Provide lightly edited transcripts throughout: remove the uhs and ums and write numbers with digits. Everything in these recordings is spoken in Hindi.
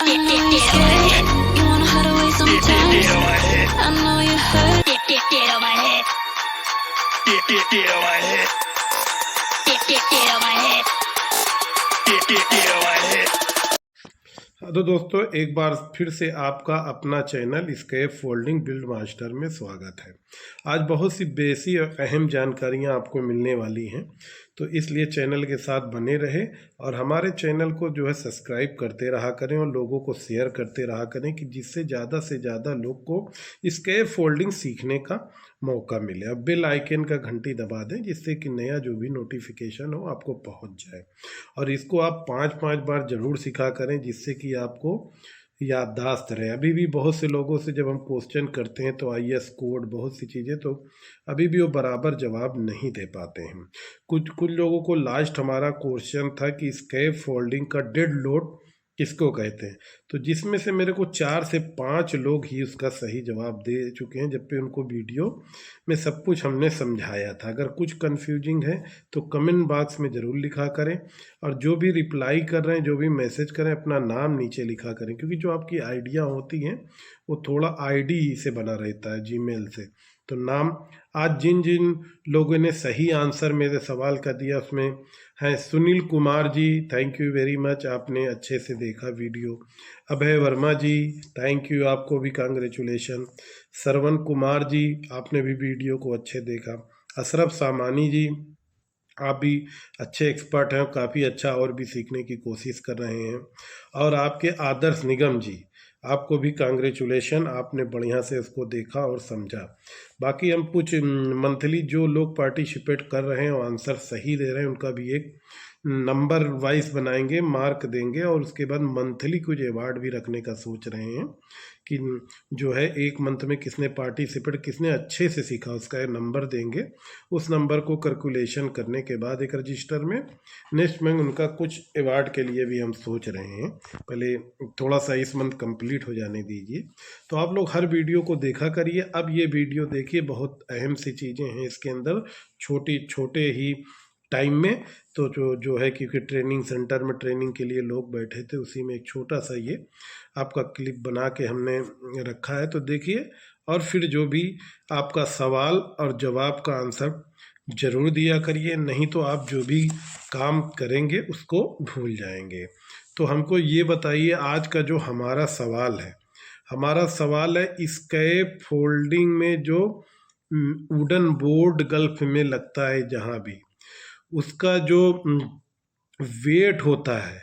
I know you're scared, you wanna hide away sometimes. I know you hurt. Get on my head. Get on my head. Get on my head. Get on my head. तो दोस्तों एक बार फिर से आपका अपना channel scaffolding build master में स्वागत है। आज बहुत सी बेसिक और अहम जानकारियां आपको मिलने वाली हैं, तो इसलिए चैनल के साथ बने रहे और हमारे चैनल को जो है सब्सक्राइब करते रहा करें और लोगों को शेयर करते रहा करें कि जिससे ज़्यादा से ज़्यादा लोग को स्केप फोल्डिंग सीखने का मौका मिले। अब बेल आइकन का घंटी दबा दें जिससे कि नया जो भी नोटिफिकेशन हो आपको पहुंच जाए, और इसको आप 5-5 बार ज़रूर सीखा करें जिससे कि आपको याददाश्त रहे। अभी भी बहुत से लोगों से जब हम क्वेश्चन करते हैं तो IS कोड बहुत सी चीज़ें तो अभी भी वो बराबर जवाब नहीं दे पाते हैं। कुछ लोगों को लास्ट हमारा क्वेश्चन था कि स्केप फोल्डिंग का डेड लोड किसको कहते हैं, तो जिसमें से मेरे को 4 से 5 लोग ही उसका सही जवाब दे चुके हैं, जबकि उनको वीडियो में सब कुछ हमने समझाया था। अगर कुछ कंफ्यूजिंग है तो कमेंट बॉक्स में ज़रूर लिखा करें, और जो भी रिप्लाई कर रहे हैं, जो भी मैसेज करें, अपना नाम नीचे लिखा करें, क्योंकि जो आपकी आइडिया होती हैं वो थोड़ा ID से बना रहता है, जीमेल से। तो नाम, आज जिन जिन लोगों ने सही आंसर मेरे सवाल का दिया उसमें हैं Sunil Kumar ji, thank you very much, आपने अच्छे से देखा video. Abhay Verma ji, thank you, आपको भी कांग्रेचुलेशन। श्रवण कुमार जी, आपने भी वीडियो को अच्छे देखा। अशरफ सामानी जी, आप भी अच्छे एक्सपर्ट हैं, काफ़ी अच्छा और भी सीखने की कोशिश कर रहे हैं। और आपके आदर्श निगम जी, आपको भी कांग्रेचुलेशन, आपने बढ़िया से उसको देखा और समझा। बाकी हम कुछ मंथली जो लोग पार्टिसिपेट कर रहे हैं और आंसर सही दे रहे हैं उनका भी एक नंबर वाइज बनाएंगे, मार्क देंगे, और उसके बाद मंथली कुछ अवार्ड भी रखने का सोच रहे हैं कि जो है एक मंथ में किसने पार्टिसिपेट, किसने अच्छे से सीखा, उसका नंबर देंगे। उस नंबर को कैलकुलेशन करने के बाद एक रजिस्टर में नेक्स्ट मंथ उनका कुछ अवार्ड के लिए भी हम सोच रहे हैं। पहले थोड़ा सा इस मंथ कंप्लीट हो जाने दीजिए। तो आप लोग हर वीडियो को देखा करिए। अब ये वीडियो देखिए, बहुत अहम सी चीज़ें हैं इसके अंदर, छोटे ही टाइम में। तो जो है, क्योंकि ट्रेनिंग सेंटर में ट्रेनिंग के लिए लोग बैठे थे, उसी में एक छोटा सा ये आपका क्लिप बना के हमने रखा है, तो देखिए। और फिर जो भी आपका सवाल और जवाब का आंसर ज़रूर दिया करिए, नहीं तो आप जो भी काम करेंगे उसको भूल जाएंगे। तो हमको ये बताइए, आज का जो हमारा सवाल है स्केप फोल्डिंग में जो वुडन बोर्ड गल्फ में लगता है जहाँ भी, उसका जो वेट होता है,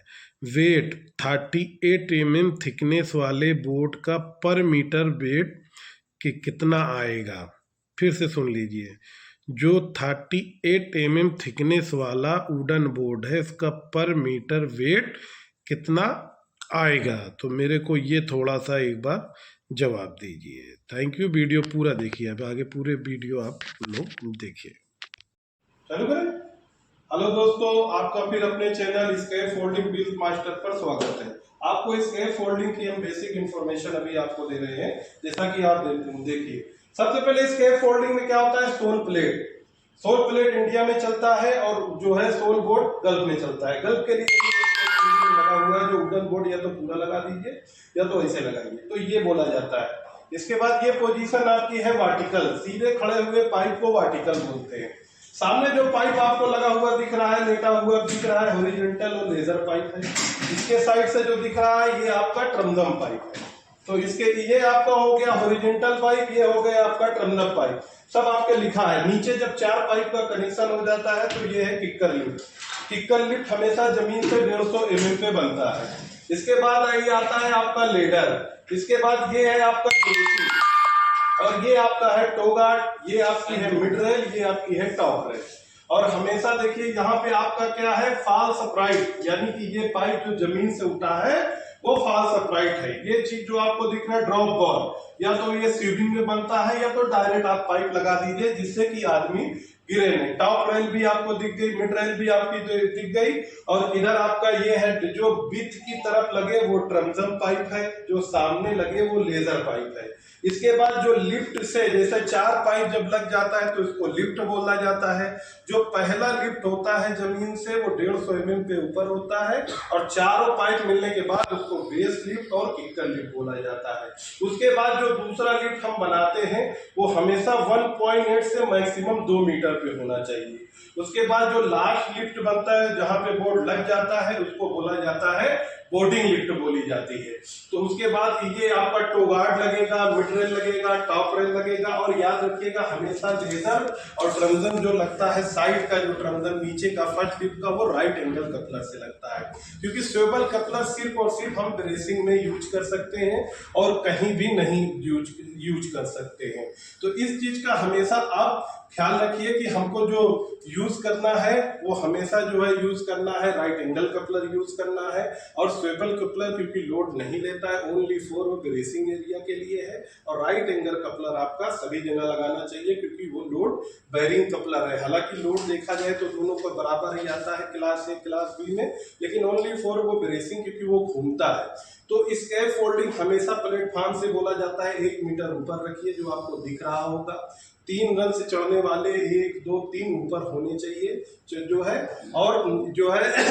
वेट 38 mm थिकनेस वाले बोर्ड का पर मीटर वेट कि कितना आएगा। फिर से सुन लीजिए, जो 38 mm थिकनेस वाला वुडन बोर्ड है उसका पर मीटर वेट कितना आएगा। तो मेरे को ये थोड़ा सा एक बार जवाब दीजिए। थैंक यू, वीडियो पूरा देखिए, अब आगे पूरे वीडियो आप लोग देखिए। चलो करें। हेलो दोस्तों, आपका फिर अपने channel scaffolding build master पर स्वागत है। आपको स्केप फोल्डिंग की हम बेसिक इंफॉर्मेशन अभी आपको दे रहे हैं, जैसा कि आप देखिए। सबसे पहले स्केप फोल्डिंग में क्या होता है, स्टोन प्लेट इंडिया में चलता है, और जो है स्टोन बोर्ड गल्फ में चलता है। गल्फ के लिए लगा हुआ है जो वुडन बोर्ड, या तो पूरा लगा दीजिए या तो ऐसे लगाइए, तो ये बोला जाता है। इसके बाद ये पोजीशन आपकी है वर्टिकल, सीधे खड़े हुए पाइप को वर्टिकल बोलते हैं। सामने जो पाइप आपको लगा हुआ दिख रहा है, लेटा हुआ दिख रहा है, हॉरिजॉन्टल और लेजर पाइप है। इसके साइड से जो दिख रहा है ये आपका ट्रमदम पाइप है। तो इसके ये आपका हो गया हॉरिजॉन्टल पाइप, ये हो गया आपका ट्रमदम पाइप, सब आपके लिखा है। नीचे जब 4 पाइप का कनेक्शन हो जाता है तो ये है किक्कर लिफ्ट। किक्कर लिफ्ट हमेशा जमीन से 150 mm पे बनता है। इसके बाद ये आता है आपका लेडर। इसके बाद ये है आपका ग्रेसी, और ये आपका है टोगार्ड, ये आपकी है मिड रेल, ये आपकी है टॉप रेल। और हमेशा देखिए यहाँ पे आपका क्या है, फॉल्स अपराइट, यानी कि ये पाइप जो जमीन से उठा है वो फॉल्स अपराइट है। ये चीज जो आपको दिख रहा है ड्रॉप बॉल, या तो ये स्विमिंग में बनता है या तो डायरेक्ट आप पाइप लगा दीजिए जिससे कि आदमी गिरे नहीं। टॉप रेल भी आपको दिख गई, मिड रेल भी आपकी दिख गई, और इधर आपका ये है जो बीच की तरफ लगे वो ट्रंजम पाइप है, जो सामने लगे वो लेजर पाइप है। इसके बाद जो लिफ्ट से जैसे 4 पाइप जब लग जाता है तो इसको लिफ्ट बोला जाता है। जो पहला लिफ्ट होता है जमीन से वो 150 mm पे ऊपर होता है, और चारों पाइप मिलने के बाद उसको बेस लिफ्ट और किकर लिफ्ट बोला जाता है। उसके बाद जो दूसरा लिफ्ट हम बनाते हैं वो हमेशा 1.8 से मैक्सिमम 2 मीटर पे होना चाहिए। उसके बाद जो लास्ट लिफ्ट बनता है जहां पे बोर्ड लग जाता है उसको बोला जाता है बोर्डिंग लिफ्ट बोली जाती है। तो उसके बाद ये आपका टो गार्ड लगेगा, मिड रेल लगेगा, टॉप रेल लगेगा, और याद रखिएगा हमेशा लेजर और ट्रंजम जो लगता है साइड का, जो ट्रंजम नीचे का फर्स्ट लिफ्ट का, वो राइट एंगल कपलर से लगता है, क्योंकि स्वेबल कपलर सिर्फ और सिर्फ हम ब्रेसिंग में यूज कर सकते हैं और कहीं भी नहीं यूज कर सकते हैं। तो इस चीज का हमेशा आप ख्याल रखिए कि हमको जो यूज करना है वो हमेशा जो है यूज करना है राइट एंगल कपलर यूज करना है, और स्वेबल कपलर क्योंकि लोड नहीं लेता है, ओनली फॉर ब्रेसिंग एरिया के लिए है, और राइट एंगल कपलर आपका सभी जगह लगाना चाहिए क्योंकि वो लोड बेरिंग कपलर है। हालांकि लोड देखा जाए तो दोनों को बराबर ही आता है क्लास ए क्लास बी में, लेकिन ओनली फॉर वो ब्रेसिंग क्योंकि वो घूमता है। तो स्कैफ फोल्डिंग हमेशा प्लेटफॉर्म से बोला जाता है 1 मीटर ऊपर रखिए, जो आपको दिख रहा होगा। 3 रन से चढ़ने वाले 1 2 3 ऊपर होने चाहिए जो है, और जो है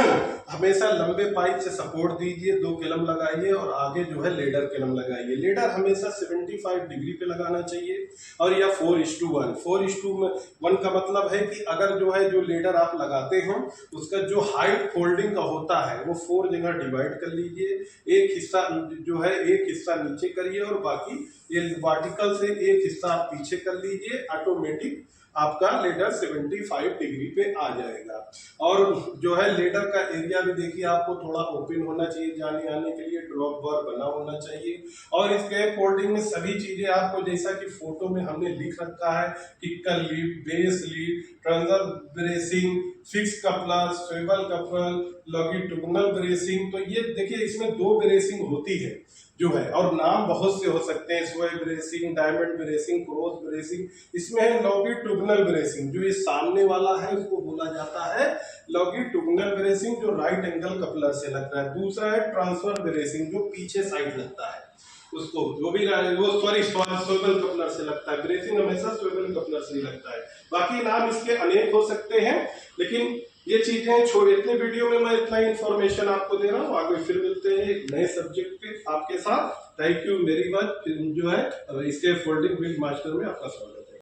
हमेशा लंबे पाइप से सपोर्ट दीजिए, 2 कलम लगाइए, और आगे जो है लेडर कलम लगाइए। लेडर हमेशा 75 डिग्री पे लगाना चाहिए, और या 4:1 4:1 का मतलब है कि अगर जो है जो लेडर आप लगाते हो उसका जो हाइट फोल्डिंग का होता है वो 4 जगह डिवाइड कर लीजिए। एक हिस्सा जो है एक हिस्सा नीचे करिए और बाकी ये वर्टिकल से एक हिस्सा आप पीछे कर लीजिए, ऑटोमेटिक आपका लेडर 75 डिग्री पे आ जाएगा। और जो है लेडर का एरिया भी देखिए आपको थोड़ा ओपन होना चाहिए, जाने आने के लिए ड्रॉप बार बना होना चाहिए। और इसके फोल्डिंग में सभी चीजें आपको जैसा कि फोटो में हमने लिख रखा है, kicker lead, base lead, transom bracing, fix coupler, swivel coupler, longitudinal bracing. तो ये देखिए इसमें 2 ब्रेसिंग होती है जो है, और नाम बहुत से हो सकते हैं, swab bracing, diamond bracing, cross bracing. इसमें है लॉन्गिट्यूडिनल ब्रेसिंग, जो ये सामने वाला है उसको बोला जाता है लॉन्गिट्यूडिनल ब्रेसिंग, जो राइट एंगल कपलर से लगता है। दूसरा है ट्रांसफर ब्रेसिंग, जो पीछे साइड लगता है, उसको जो भी वो स्वेबल कपलर से लगता है। ब्रेसिंग हमेशा स्वेबल कपलर से ही लगता है। बाकी नाम इसके अनेक हो सकते हैं, लेकिन ये चीजें छोड़, इतने वीडियो में मैं इतना इन्फॉर्मेशन आपको दे रहा हूँ। आगे फिर मिलते हैं एक नए सब्जेक्ट पे आपके साथ। Thank you very much. जो है इसके फोल्डिंग बिल्ड मास्टर में आपका स्वागत है।